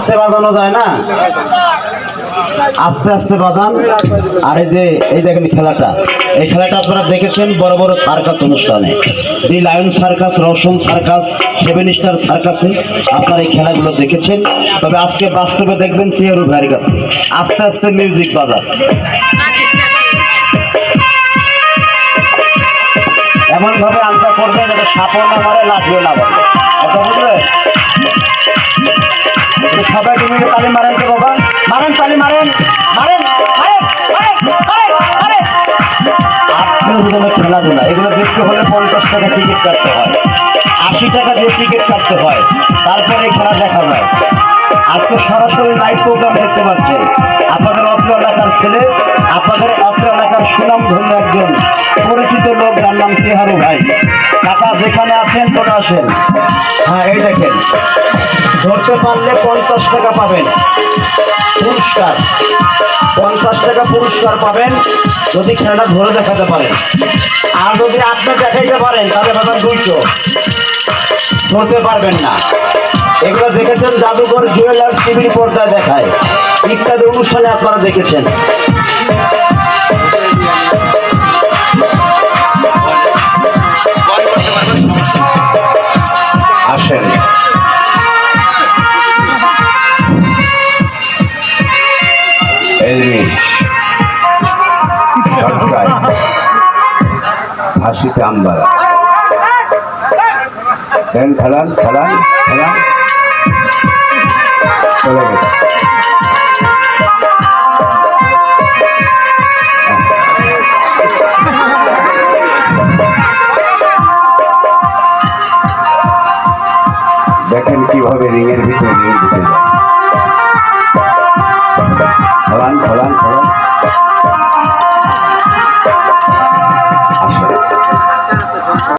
আস্তে বাজানো যায় না, আস্তে আস্তে বাজান। আর এই দেখেন খেলাটা, এই খেলাটা আপনারা দেখেছেন বড় বড় সার্কাস অনুষ্ঠানে, the lion circus, Roushan circus, seven star সার্কাসে আপনারা এই খেলাগুলো দেখেছেন। তবে আজকে বাস্তবে দেখবেন চিয়ারু ভাইয়ের কাছে আস্তে আস্তে মিউজিক বাজার, এমন ভাবে আনসার করবে যাতে সাপও না মারে, লাঠিও না মারে। কথা বুঝলে? সবাই তুমি তালি মারেন তো বাবা, মারেন তালি মারেন, মারেন আত্মীয় খেলাধুলা এগুলো দেখতে হলে 50 টাকা টিকিট কাটতে হয়, 80 টাকা দিয়ে টিকিট কাটতে হয়, তারপরে এই খেলা দেখা যায়। আজকে সরাসরি লাইভ প্রোগ্রাম দেখতে পাচ্ছেন। আপনাদের অত্র এলাকার ছেলে, আপনাদের অত্র এলাকার সুনামধন্য একজন পরিচিত লোক, যার নাম চেহারু ভাই। কাকা যেখানে আছেন চলে আসেন। হ্যাঁ, এই দেখেন, ধরতে পারলে 50 টাকা পাবেন পুরস্কার, 50 টাকা পুরস্কার পাবেন যদি খেলাটা ধরে দেখাতে পারেন। আর যদি আপনি দেখাইতে পারেন তাহলে পাবেন 200, ধরতে পারবেন না। এগুলো দেখেছেন জাদুঘর জুয়েলার্স টিভির পর্দায় দেখায়, ইত্যাদি অনুষ্ঠানে আপনারা দেখেছেন। আসেন, হাসিতে আমবারা খেলান খেলান খেলান, চলে গেছে। দেখেন কিভাবে রিংয়ের ভিতরে ঢুকে যায়। খেলান খেলান খেলান।